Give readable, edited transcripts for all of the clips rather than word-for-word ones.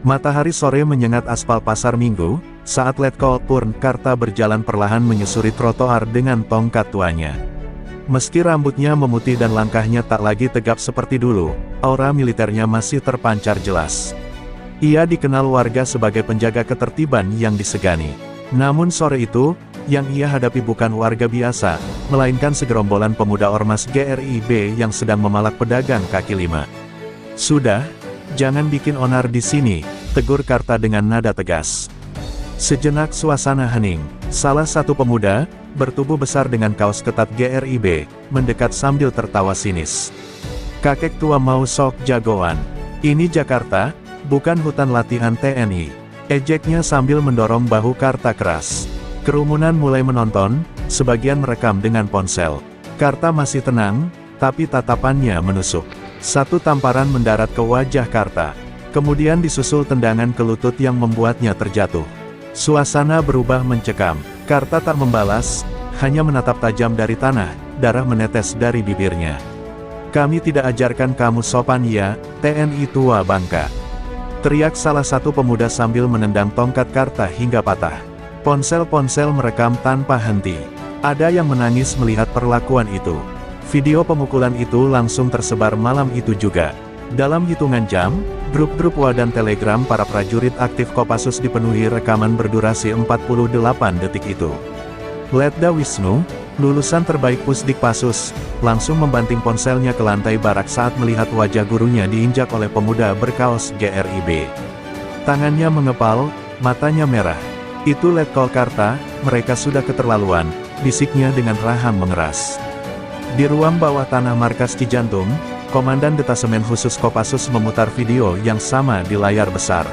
Matahari sore menyengat aspal pasar Minggu, saat Letkol Purnakarta berjalan perlahan menyusuri trotoar dengan tongkat tuanya. Meski rambutnya memutih dan langkahnya tak lagi tegap seperti dulu, aura militernya masih terpancar jelas. Ia dikenal warga sebagai penjaga ketertiban yang disegani. Namun sore itu, yang ia hadapi bukan warga biasa, melainkan segerombolan pemuda ormas GRIB yang sedang memalak pedagang kaki lima. "Sudah, jangan bikin onar di sini," tegur Karta dengan nada tegas. Sejenak suasana hening. Salah satu pemuda, bertubuh besar dengan kaos ketat GRIB, mendekat sambil tertawa sinis. "Kakek tua mau sok jagoan. Ini Jakarta, bukan hutan latihan TNI," ejeknya sambil mendorong bahu Karta keras. Kerumunan mulai menonton, sebagian merekam dengan ponsel. Karta masih tenang, tapi tatapannya menusuk. Satu tamparan mendarat ke wajah Karta. Kemudian disusul tendangan ke lutut yang membuatnya terjatuh. Suasana berubah mencekam. Karta tak membalas, hanya menatap tajam dari tanah, darah menetes dari bibirnya. "Kami tidak ajarkan kamu sopan ya, TNI tua bangka," teriak salah satu pemuda sambil menendang tongkat Karta hingga patah. Ponsel-ponsel merekam tanpa henti. Ada yang menangis melihat perlakuan itu. Video pemukulan itu langsung tersebar malam itu juga. Dalam hitungan jam, grup-grup WA dan Telegram para prajurit aktif Kopassus dipenuhi rekaman berdurasi 48 detik itu. Letda Wisnu, lulusan terbaik Pusdikpassus, langsung membanting ponselnya ke lantai barak saat melihat wajah gurunya diinjak oleh pemuda berkaos GRIB. Tangannya mengepal, matanya merah. "Itu Letkol Karta, mereka sudah keterlaluan," bisiknya dengan rahang mengeras. Di ruang bawah tanah markas Cijantung, Komandan Detasemen Khusus Kopassus memutar video yang sama di layar besar.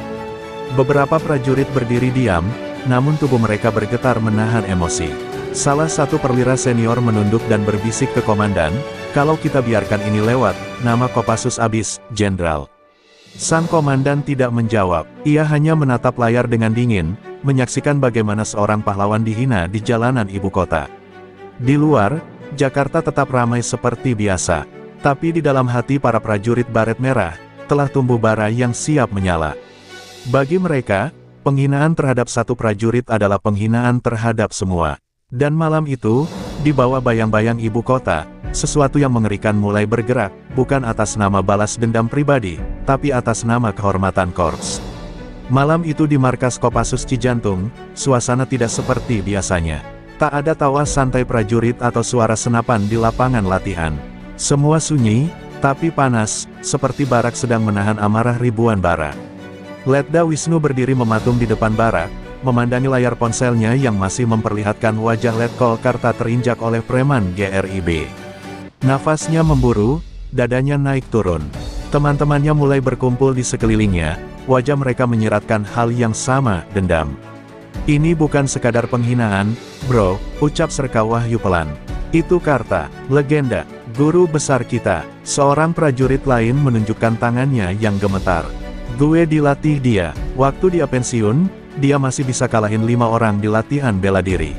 Beberapa prajurit berdiri diam, namun tubuh mereka bergetar menahan emosi. Salah satu perwira senior menunduk dan berbisik ke komandan, "Kalau kita biarkan ini lewat, nama Kopassus habis, Jenderal." Sang komandan tidak menjawab, ia hanya menatap layar dengan dingin, menyaksikan bagaimana seorang pahlawan dihina di jalanan ibu kota. Di luar, Jakarta tetap ramai seperti biasa. Tapi di dalam hati para prajurit baret merah, telah tumbuh bara yang siap menyala. Bagi mereka, penghinaan terhadap satu prajurit adalah penghinaan terhadap semua. Dan malam itu, di bawah bayang-bayang ibu kota, sesuatu yang mengerikan mulai bergerak, bukan atas nama balas dendam pribadi, tapi atas nama kehormatan korps. Malam itu di markas Kopassus Cijantung, suasana tidak seperti biasanya. Tak ada tawa santai prajurit atau suara senapan di lapangan latihan. Semua sunyi, tapi panas, seperti barak sedang menahan amarah ribuan bara. Letda Wisnu berdiri mematung di depan barak, memandangi layar ponselnya yang masih memperlihatkan wajah Letkol Karta terinjak oleh preman GRIB. Nafasnya memburu, dadanya naik turun. Teman-temannya mulai berkumpul di sekelilingnya, wajah mereka menyiratkan hal yang sama, dendam. "Ini bukan sekadar penghinaan, bro," ucap Serka Wahyu pelan. "Itu Karta, legenda, guru besar kita." Seorang prajurit lain menunjukkan tangannya yang gemetar. "Gue dilatih dia. Waktu dia pensiun, dia masih bisa kalahin 5 orang di latihan bela diri.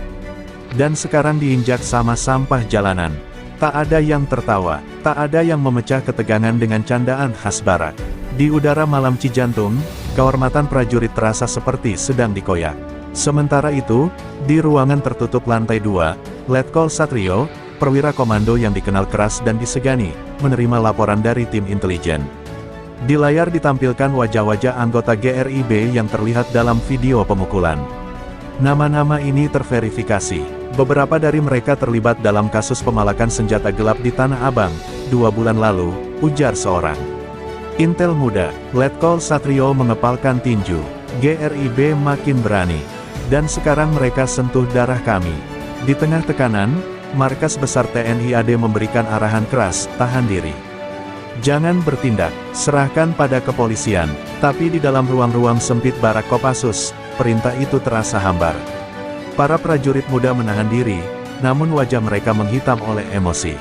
Dan sekarang diinjak sama sampah jalanan." Tak ada yang tertawa, tak ada yang memecah ketegangan dengan candaan khas barak. Di udara malam Cijantung, kehormatan prajurit terasa seperti sedang dikoyak. Sementara itu, di ruangan tertutup lantai 2, Letkol Satrio, perwira komando yang dikenal keras dan disegani, menerima laporan dari tim intelijen. Di layar ditampilkan wajah-wajah anggota GRIB yang terlihat dalam video pemukulan. Nama-nama ini terverifikasi. Beberapa dari mereka terlibat dalam kasus pemalakan senjata gelap di Tanah Abang, 2 bulan lalu, ujar seorang intel muda. Letkol Satrio mengepalkan tinju. "GRIB makin berani. Dan sekarang mereka sentuh darah kami." Di tengah tekanan, markas besar TNI AD memberikan arahan keras, "Tahan diri. Jangan bertindak, serahkan pada kepolisian." Tapi di dalam ruang-ruang sempit barak Kopassus, perintah itu terasa hambar. Para prajurit muda menahan diri, namun wajah mereka menghitam oleh emosi.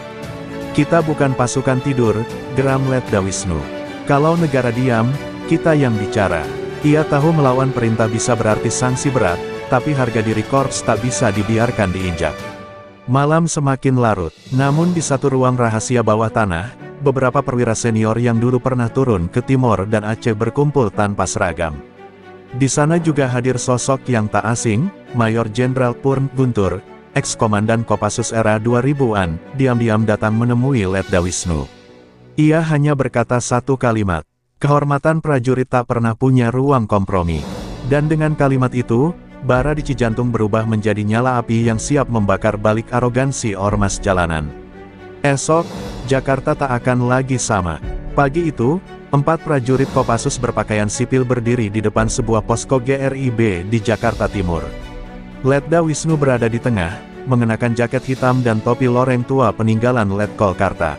"Kita bukan pasukan tidur," geram Letda Wisnu. "Kalau negara diam, kita yang bicara." Ia tahu melawan perintah bisa berarti sanksi berat, tapi harga diri korps tak bisa dibiarkan diinjak. Malam semakin larut, namun di satu ruang rahasia bawah tanah, beberapa perwira senior yang dulu pernah turun ke Timor dan Aceh berkumpul tanpa seragam. Di sana juga hadir sosok yang tak asing, Mayor Jenderal Purn Guntur, ex-komandan Kopassus era 2000-an, diam-diam datang menemui Letda Wisnu. Ia hanya berkata satu kalimat, kehormatan prajurit tak pernah punya ruang kompromi. Dan dengan kalimat itu, bara di Cijantung berubah menjadi nyala api yang siap membakar balik arogansi ormas jalanan. Esok, Jakarta tak akan lagi sama. Pagi itu, 4 prajurit Kopassus berpakaian sipil berdiri di depan sebuah posko GRIB di Jakarta Timur. Letda Wisnu berada di tengah, mengenakan jaket hitam dan topi loreng tua peninggalan Letkol Karta.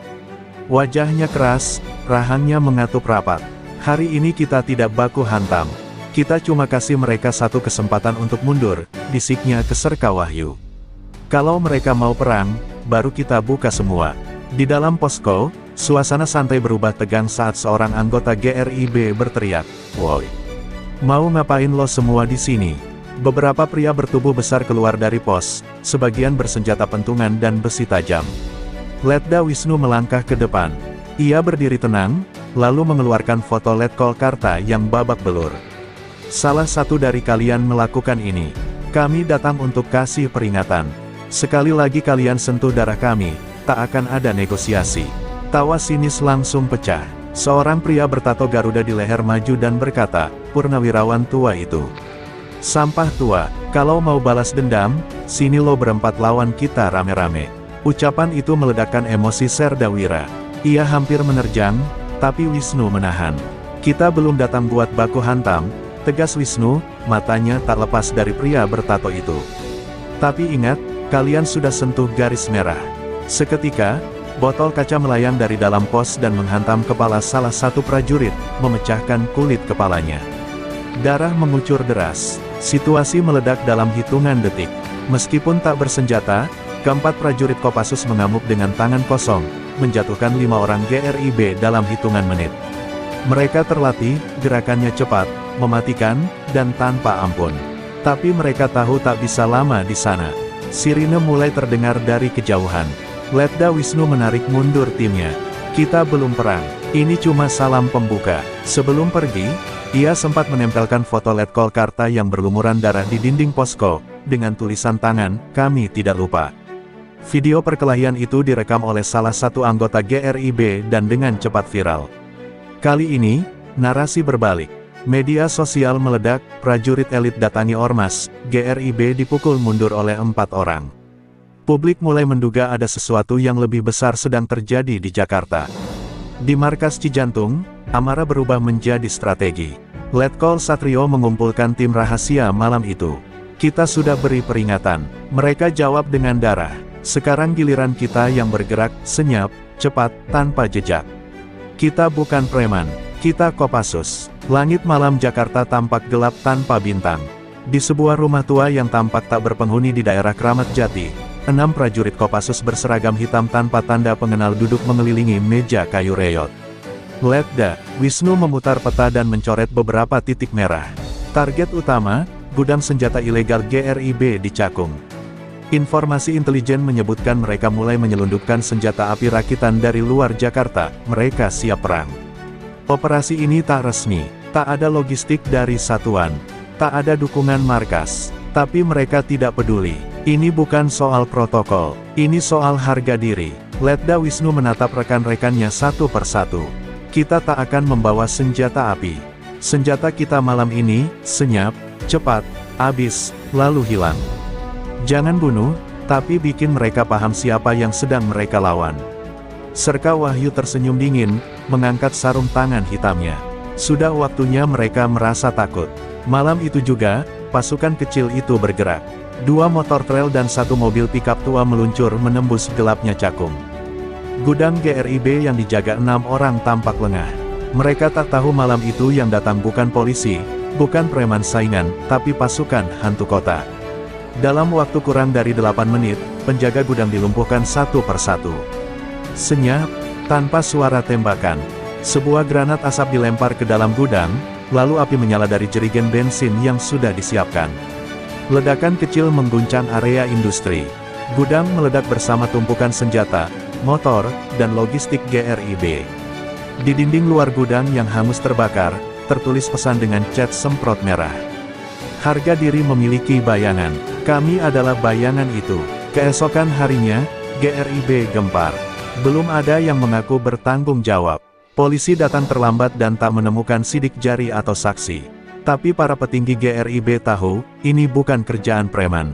Wajahnya keras, rahangnya mengatup rapat. Hari ini kita tidak baku hantam. Kita cuma kasih mereka satu kesempatan untuk mundur, bisiknya ke Serka Wahyu. Kalau mereka mau perang, baru kita buka semua. Di dalam posko, suasana santai berubah tegang saat seorang anggota GRIB berteriak, "Woi, mau ngapain lo semua di sini?" Beberapa pria bertubuh besar keluar dari pos, sebagian bersenjata pentungan dan besi tajam. Letda Wisnu melangkah ke depan. Ia berdiri tenang, lalu mengeluarkan foto Letkol Karta yang babak belur. Salah satu dari kalian melakukan ini. Kami datang untuk kasih peringatan. Sekali lagi kalian sentuh darah kami, tak akan ada negosiasi. Tawa sinis langsung pecah. Seorang pria bertato Garuda di leher maju dan berkata, "Purnawirawan tua itu. Sampah tua, kalau mau balas dendam, sini lo berempat lawan kita rame-rame." Ucapan itu meledakkan emosi Serdawira. Ia hampir menerjang, tapi Wisnu menahan. "Kita belum datang buat baku hantam," tegas Wisnu, matanya tak lepas dari pria bertato itu. "Tapi ingat, kalian sudah sentuh garis merah." Seketika, botol kaca melayang dari dalam pos dan menghantam kepala salah satu prajurit, memecahkan kulit kepalanya. Darah mengucur deras. Situasi meledak dalam hitungan detik. Meskipun tak bersenjata, keempat prajurit Kopassus mengamuk dengan tangan kosong, menjatuhkan 5 orang GRIB dalam hitungan menit. Mereka terlatih, gerakannya cepat, mematikan, dan tanpa ampun. Tapi mereka tahu tak bisa lama di sana. Sirine mulai terdengar dari kejauhan. Letda Wisnu menarik mundur timnya. "Kita belum perang. Ini cuma salam pembuka." Sebelum pergi, ia sempat menempelkan foto Letkol Karta yang berlumuran darah di dinding posko, dengan tulisan tangan, "Kami tidak lupa." Video perkelahian itu direkam oleh salah satu anggota GRIB dan dengan cepat viral. Kali ini, narasi berbalik. Media sosial meledak, prajurit elit datangi ormas, GRIB dipukul mundur oleh 4 orang. Publik mulai menduga ada sesuatu yang lebih besar sedang terjadi di Jakarta. Di markas Cijantung, amarah berubah menjadi strategi. Letkol Satrio mengumpulkan tim rahasia malam itu. "Kita sudah beri peringatan." Mereka jawab dengan darah. "Sekarang giliran kita yang bergerak, senyap, cepat, tanpa jejak. Kita bukan preman, kita Kopassus." Langit malam Jakarta tampak gelap tanpa bintang. Di sebuah rumah tua yang tampak tak berpenghuni di daerah Kramat Jati, 6 prajurit Kopassus berseragam hitam tanpa tanda pengenal duduk mengelilingi meja kayu reyot. Letda Wisnu memutar peta dan mencoret beberapa titik merah. Target utama, gudang senjata ilegal GRIB di Cakung. Informasi intelijen menyebutkan mereka mulai menyelundupkan senjata api rakitan dari luar Jakarta. Mereka siap perang. Operasi ini tak resmi, tak ada logistik dari satuan, tak ada dukungan markas. Tapi mereka tidak peduli. Ini bukan soal protokol, ini soal harga diri. Letda Wisnu menatap rekan-rekannya satu persatu. "Kita tak akan membawa senjata api. Senjata kita malam ini, senyap, cepat, habis, lalu hilang. Jangan bunuh, tapi bikin mereka paham siapa yang sedang mereka lawan." Serka Wahyu tersenyum dingin, mengangkat sarung tangan hitamnya. Sudah waktunya mereka merasa takut. Malam itu juga, pasukan kecil itu bergerak. 2 motor trail dan 1 mobil pickup tua meluncur menembus gelapnya Cakung. Gudang GRIB yang dijaga 6 orang tampak lengah. Mereka tak tahu malam itu yang datang bukan polisi, bukan preman saingan, tapi pasukan hantu kota. Dalam waktu kurang dari 8 menit, penjaga gudang dilumpuhkan satu persatu. Senyap, tanpa suara tembakan, sebuah granat asap dilempar ke dalam gudang, lalu api menyala dari jerigen bensin yang sudah disiapkan. Ledakan kecil mengguncang area industri. Gudang meledak bersama tumpukan senjata, motor, dan logistik GRIB. Di dinding luar gudang yang hangus terbakar, tertulis pesan dengan cat semprot merah. Harga diri memiliki bayangan. Kami adalah bayangan itu. Keesokan harinya, GRIB gempar. Belum ada yang mengaku bertanggung jawab. Polisi datang terlambat dan tak menemukan sidik jari atau saksi. Tapi para petinggi GRIB tahu, ini bukan kerjaan preman.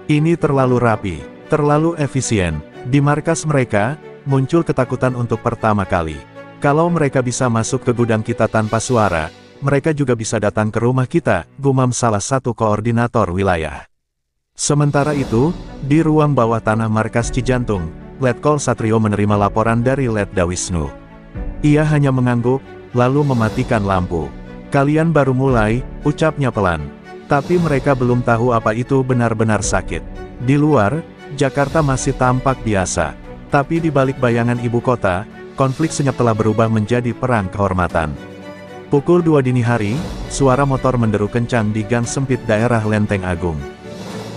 Ini terlalu rapi, terlalu efisien. Di markas mereka, muncul ketakutan untuk pertama kali. Kalau mereka bisa masuk ke gudang kita tanpa suara, mereka juga bisa datang ke rumah kita, gumam salah satu koordinator wilayah. Sementara itu, di ruang bawah tanah markas Cijantung, Letkol Satrio menerima laporan dari Letda Wisnu. Ia hanya mengangguk, lalu mematikan lampu. Kalian baru mulai, ucapnya pelan. Tapi mereka belum tahu apa itu benar-benar sakit. Di luar, Jakarta masih tampak biasa. Tapi di balik bayangan ibu kota, konflik senyap telah berubah menjadi perang kehormatan. Pukul 2 dini hari, suara motor menderu kencang di gang sempit daerah Lenteng Agung.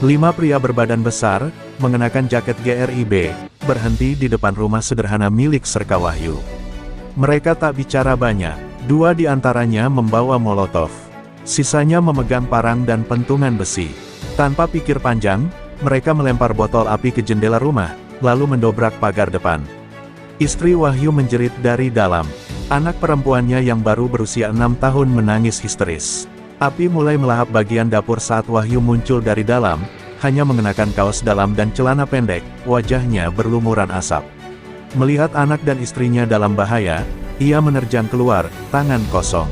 5 pria berbadan besar, mengenakan jaket GRIB, berhenti di depan rumah sederhana milik Serka Wahyu. Mereka tak bicara banyak, 2 di antaranya membawa molotov. Sisanya memegang parang dan pentungan besi. Tanpa pikir panjang, mereka melempar botol api ke jendela rumah, lalu mendobrak pagar depan. Istri Wahyu menjerit dari dalam. Anak perempuannya yang baru berusia 6 tahun menangis histeris. Api mulai melahap bagian dapur saat Wahyu muncul dari dalam, hanya mengenakan kaos dalam dan celana pendek, wajahnya berlumuran asap. Melihat anak dan istrinya dalam bahaya, ia menerjang keluar, tangan kosong.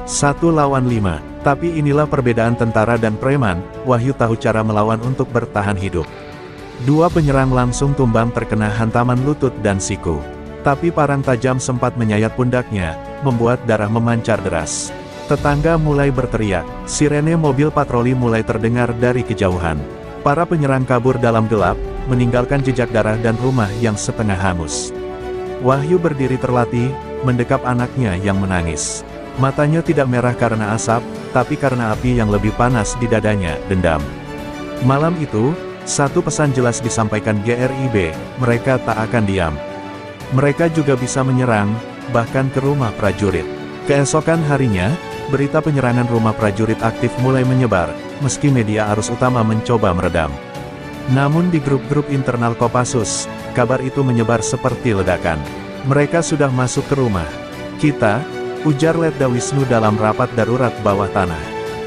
1 lawan 5, tapi inilah perbedaan tentara dan preman. Wahyu tahu cara melawan untuk bertahan hidup. 2 penyerang langsung tumbang terkena hantaman lutut dan siku. Tapi parang tajam sempat menyayat pundaknya, membuat darah memancar deras. Tetangga mulai berteriak, sirene mobil patroli mulai terdengar dari kejauhan. Para penyerang kabur dalam gelap, meninggalkan jejak darah dan rumah yang setengah hangus. Wahyu berdiri terlatih, mendekap anaknya yang menangis. Matanya tidak merah karena asap, tapi karena api yang lebih panas di dadanya, dendam. Malam itu, satu pesan jelas disampaikan GRIB, mereka tak akan diam. Mereka juga bisa menyerang, bahkan ke rumah prajurit. Keesokan harinya, berita penyerangan rumah prajurit aktif mulai menyebar, meski media arus utama mencoba meredam. Namun di grup-grup internal Kopassus, kabar itu menyebar seperti ledakan. Mereka sudah masuk ke rumah kita, ujar Letda Wisnu dalam rapat darurat bawah tanah.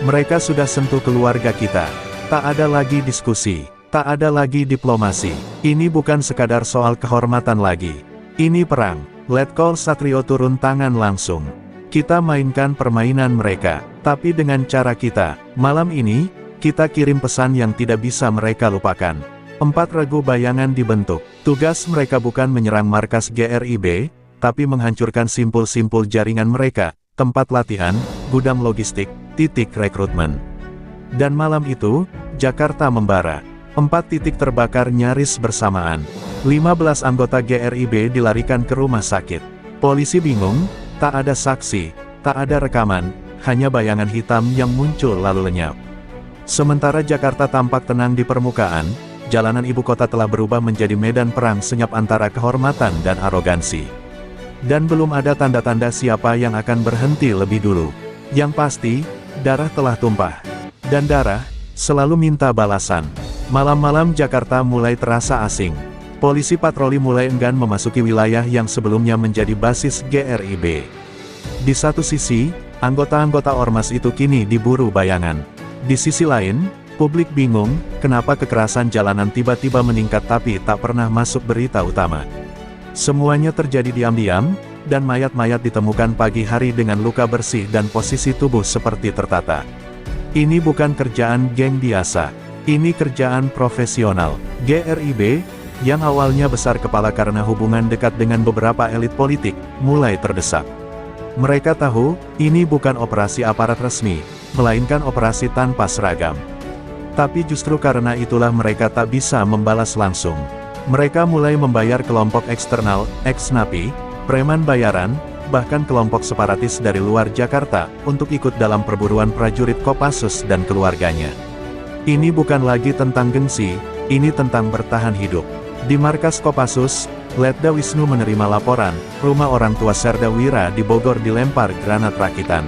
Mereka sudah sentuh keluarga kita. Tak ada lagi diskusi, tak ada lagi diplomasi. Ini bukan sekadar soal kehormatan lagi. Ini perang. Letkol Satrio turun tangan langsung. Kita mainkan permainan mereka, tapi dengan cara kita. Malam ini, kita kirim pesan yang tidak bisa mereka lupakan. 4 regu bayangan dibentuk. Tugas mereka bukan menyerang markas GRIB, tapi menghancurkan simpul-simpul jaringan mereka, tempat latihan, gudang logistik, titik rekrutmen. Dan malam itu, Jakarta membara. 4 titik terbakar nyaris bersamaan. 15 anggota GRIB dilarikan ke rumah sakit. Polisi bingung, tak ada saksi, tak ada rekaman, hanya bayangan hitam yang muncul lalu lenyap. Sementara Jakarta tampak tenang di permukaan, jalanan ibu kota telah berubah menjadi medan perang senyap antara kehormatan dan arogansi. Dan belum ada tanda-tanda siapa yang akan berhenti lebih dulu. Yang pasti, darah telah tumpah. Dan darah, selalu minta balasan. Malam-malam Jakarta mulai terasa asing. Polisi patroli mulai enggan memasuki wilayah yang sebelumnya menjadi basis GRIB. Di satu sisi, anggota-anggota ormas itu kini diburu bayangan. Di sisi lain, publik bingung, kenapa kekerasan jalanan tiba-tiba meningkat tapi tak pernah masuk berita utama. Semuanya terjadi diam-diam, dan mayat-mayat ditemukan pagi hari dengan luka bersih dan posisi tubuh seperti tertata. Ini bukan kerjaan geng biasa. Ini kerjaan profesional. GRIB, yang awalnya besar kepala karena hubungan dekat dengan beberapa elit politik, mulai terdesak. Mereka tahu, ini bukan operasi aparat resmi, melainkan operasi tanpa seragam. Tapi justru karena itulah mereka tak bisa membalas langsung. Mereka mulai membayar kelompok eksternal, ex-napi, preman bayaran, bahkan kelompok separatis dari luar Jakarta, untuk ikut dalam perburuan prajurit Kopassus dan keluarganya. Ini bukan lagi tentang gengsi, ini tentang bertahan hidup. Di markas Kopassus, Letda Wisnu menerima laporan, rumah orang tua Serda Wira di Bogor dilempar granat rakitan.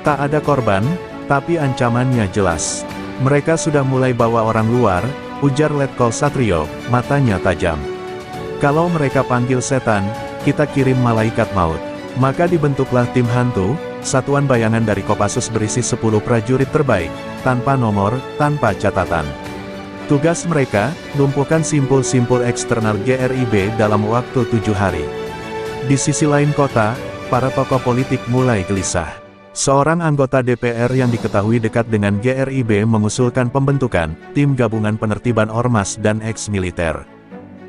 Tak ada korban, tapi ancamannya jelas. Mereka sudah mulai bawa orang luar, ujar Letkol Satrio, matanya tajam. Kalau mereka panggil setan, kita kirim malaikat maut. Maka dibentuklah tim hantu, satuan bayangan dari Kopassus berisi 10 prajurit terbaik, tanpa nomor, tanpa catatan. Tugas mereka, lumpuhkan simpul-simpul eksternal GRIB dalam waktu 7 hari. Di sisi lain kota, para tokoh politik mulai gelisah. Seorang anggota DPR yang diketahui dekat dengan GRIB mengusulkan pembentukan tim gabungan penertiban ormas dan ex-militer.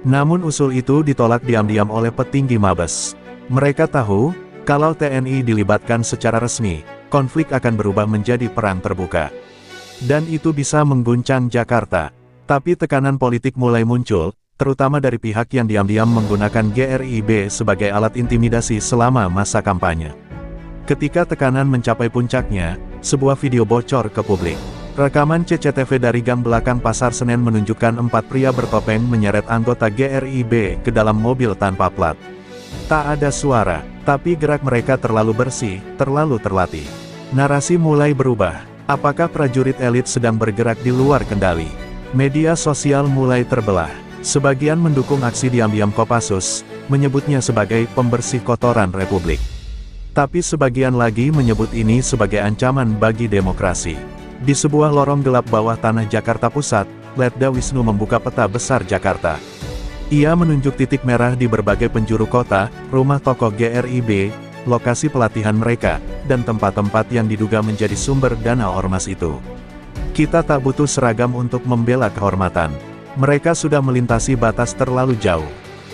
Namun usul itu ditolak diam-diam oleh petinggi Mabes. Mereka tahu, kalau TNI dilibatkan secara resmi, konflik akan berubah menjadi perang terbuka. Dan itu bisa mengguncang Jakarta. Tapi tekanan politik mulai muncul, terutama dari pihak yang diam-diam menggunakan GRIB sebagai alat intimidasi selama masa kampanye. Ketika tekanan mencapai puncaknya, sebuah video bocor ke publik. Rekaman CCTV dari gang belakang Pasar Senen menunjukkan 4 pria bertopeng menyeret anggota GRIB ke dalam mobil tanpa plat. Tak ada suara, tapi gerak mereka terlalu bersih, terlalu terlatih. Narasi mulai berubah. Apakah prajurit elit sedang bergerak di luar kendali? Media sosial mulai terbelah. Sebagian mendukung aksi diam-diam Kopassus, menyebutnya sebagai pembersih kotoran Republik. Tapi sebagian lagi menyebut ini sebagai ancaman bagi demokrasi. Di sebuah lorong gelap bawah tanah Jakarta Pusat, Letda Wisnu membuka peta besar Jakarta. Ia menunjuk titik merah di berbagai penjuru kota, rumah tokoh GRIB, lokasi pelatihan mereka, dan tempat-tempat yang diduga menjadi sumber dana ormas itu. Kita tak butuh seragam untuk membela kehormatan. Mereka sudah melintasi batas terlalu jauh.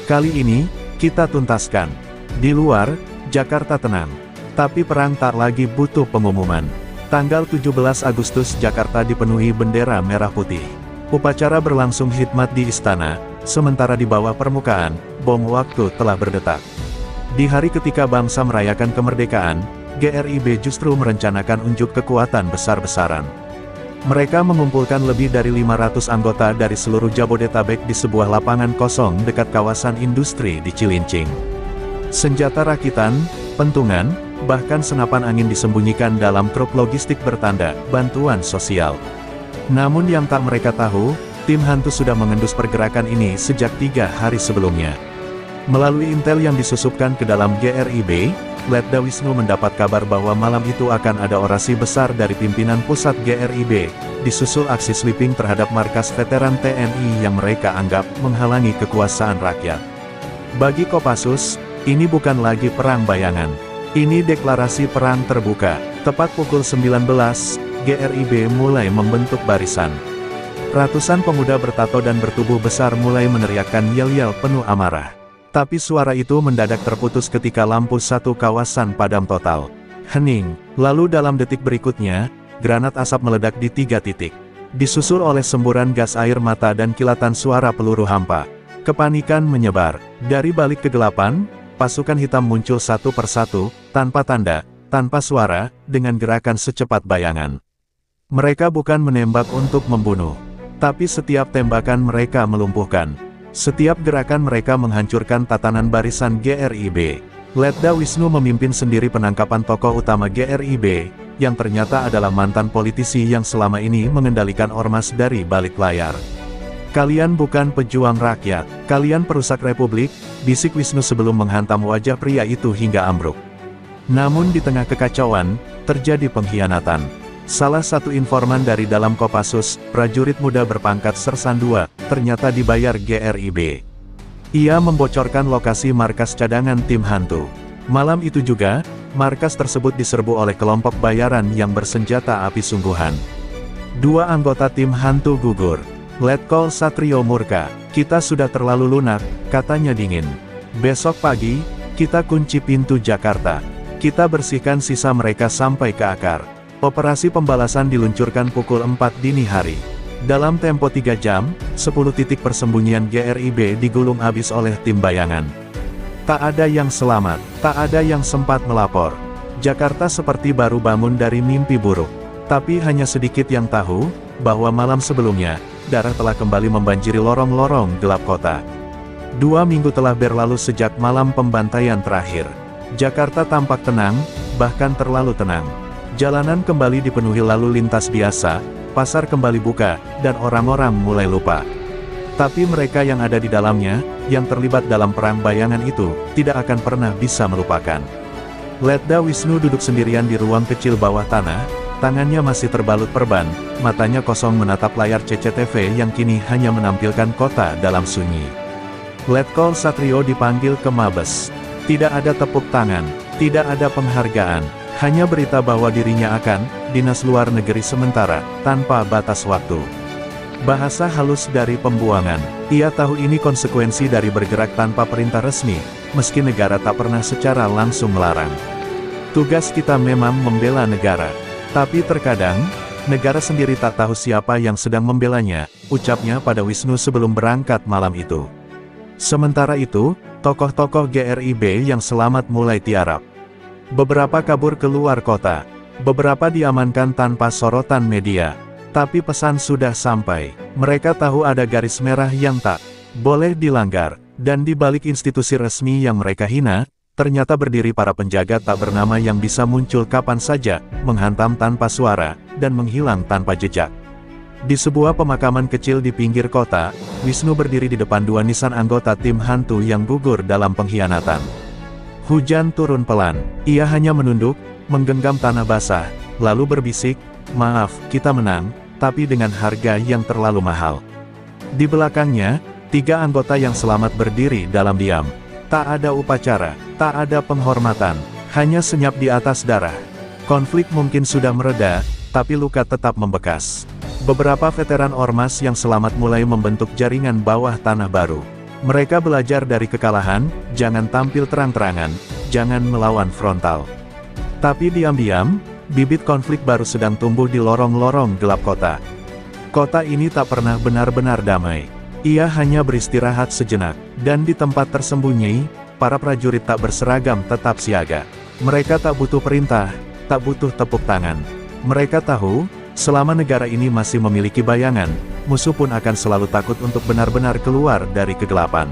Kali ini, kita tuntaskan. Di luar, Jakarta tenang. Tapi perang tak lagi butuh pengumuman. Tanggal 17 Agustus Jakarta dipenuhi bendera merah putih. Upacara berlangsung khidmat di istana, sementara di bawah permukaan, bom waktu telah berdetak. Di hari ketika bangsa merayakan kemerdekaan, GRIB justru merencanakan unjuk kekuatan besar-besaran. Mereka mengumpulkan lebih dari 500 anggota dari seluruh Jabodetabek di sebuah lapangan kosong dekat kawasan industri di Cilincing. Senjata rakitan, pentungan, bahkan senapan angin disembunyikan dalam truk logistik bertanda, bantuan sosial. Namun yang tak mereka tahu, tim hantu sudah mengendus pergerakan ini sejak 3 hari sebelumnya. Melalui intel yang disusupkan ke dalam GRIB, Letda Wisnu mendapat kabar bahwa malam itu akan ada orasi besar dari pimpinan pusat GRIB, disusul aksi sweeping terhadap markas veteran TNI yang mereka anggap menghalangi kekuasaan rakyat. Bagi Kopassus, ini bukan lagi perang bayangan. Ini deklarasi perang terbuka. Tepat pukul 19, GRIB mulai membentuk barisan. Ratusan pemuda bertato dan bertubuh besar mulai meneriakkan yel-yel penuh amarah. Tapi suara itu mendadak terputus ketika lampu satu kawasan padam total. Hening. Lalu dalam detik berikutnya, granat asap meledak di 3 titik. Disusul oleh semburan gas air mata dan kilatan suara peluru hampa. Kepanikan menyebar. Dari balik kegelapan, pasukan hitam muncul satu persatu, tanpa tanda, tanpa suara, dengan gerakan secepat bayangan. Mereka bukan menembak untuk membunuh. Tapi setiap tembakan mereka melumpuhkan. Setiap gerakan mereka menghancurkan tatanan barisan GRIB. Letda Wisnu memimpin sendiri penangkapan tokoh utama GRIB, yang ternyata adalah mantan politisi yang selama ini mengendalikan ormas dari balik layar. Kalian bukan pejuang rakyat, kalian perusak Republik, bisik Wisnu sebelum menghantam wajah pria itu hingga ambruk. Namun di tengah kekacauan, terjadi pengkhianatan. Salah satu informan dari dalam Kopassus, prajurit muda berpangkat Sersan II, ternyata dibayar GRIB. Ia membocorkan lokasi markas cadangan tim hantu. Malam itu juga, markas tersebut diserbu oleh kelompok bayaran yang bersenjata api sungguhan. 2 anggota tim hantu gugur. Letkol Satrio murka, kita sudah terlalu lunak, katanya dingin. Besok pagi, kita kunci pintu Jakarta. Kita bersihkan sisa mereka sampai ke akar. Operasi pembalasan diluncurkan pukul 4 dini hari. Dalam tempo 3 jam, 10 titik persembunyian GRIB digulung habis oleh tim bayangan. Tak ada yang selamat, tak ada yang sempat melapor. Jakarta seperti baru bangun dari mimpi buruk. Tapi hanya sedikit yang tahu, bahwa malam sebelumnya, darah telah kembali membanjiri lorong-lorong gelap kota. 2 minggu telah berlalu sejak malam pembantaian terakhir. Jakarta tampak tenang, bahkan terlalu tenang. Jalanan kembali dipenuhi lalu lintas biasa, pasar kembali buka, dan orang-orang mulai lupa. Tapi mereka yang ada di dalamnya, yang terlibat dalam perang bayangan itu, tidak akan pernah bisa melupakan. Letda Wisnu duduk sendirian di ruang kecil bawah tanah, tangannya masih terbalut perban, matanya kosong menatap layar CCTV yang kini hanya menampilkan kota dalam sunyi. Letkol Satrio dipanggil ke Mabes. Tidak ada tepuk tangan, tidak ada penghargaan, hanya berita bahwa dirinya akan dinas luar negeri sementara, tanpa batas waktu. Bahasa halus dari pembuangan. Ia tahu ini konsekuensi dari bergerak tanpa perintah resmi, meski negara tak pernah secara langsung melarang. Tugas kita memang membela negara. Tapi terkadang, negara sendiri tak tahu siapa yang sedang membelanya, ucapnya pada Wisnu sebelum berangkat malam itu. Sementara itu, tokoh-tokoh GRIB yang selamat mulai tiarap. Beberapa kabur keluar kota. Beberapa diamankan tanpa sorotan media. Tapi pesan sudah sampai. Mereka tahu ada garis merah yang tak boleh dilanggar. Dan di balik institusi resmi yang mereka hina, ternyata berdiri para penjaga tak bernama yang bisa muncul kapan saja, menghantam tanpa suara, dan menghilang tanpa jejak. Di sebuah pemakaman kecil di pinggir kota, Wisnu berdiri di depan 2 nisan anggota tim hantu yang gugur dalam pengkhianatan. Hujan turun pelan. Ia hanya menunduk, menggenggam tanah basah, lalu berbisik, "Maaf, kita menang, tapi dengan harga yang terlalu mahal." Di belakangnya, 3 anggota yang selamat berdiri dalam diam. Tak ada upacara, tak ada penghormatan, hanya senyap di atas darah. Konflik mungkin sudah mereda, tapi luka tetap membekas. Beberapa veteran ormas yang selamat mulai membentuk jaringan bawah tanah baru. Mereka belajar dari kekalahan, jangan tampil terang-terangan, jangan melawan frontal. Tapi diam-diam, bibit konflik baru sedang tumbuh di lorong-lorong gelap kota. Kota ini tak pernah benar-benar damai. Ia hanya beristirahat sejenak, dan di tempat tersembunyi, para prajurit tak berseragam tetap siaga. Mereka tak butuh perintah, tak butuh tepuk tangan. Mereka tahu, selama negara ini masih memiliki bayangan, musuh pun akan selalu takut untuk benar-benar keluar dari kegelapan.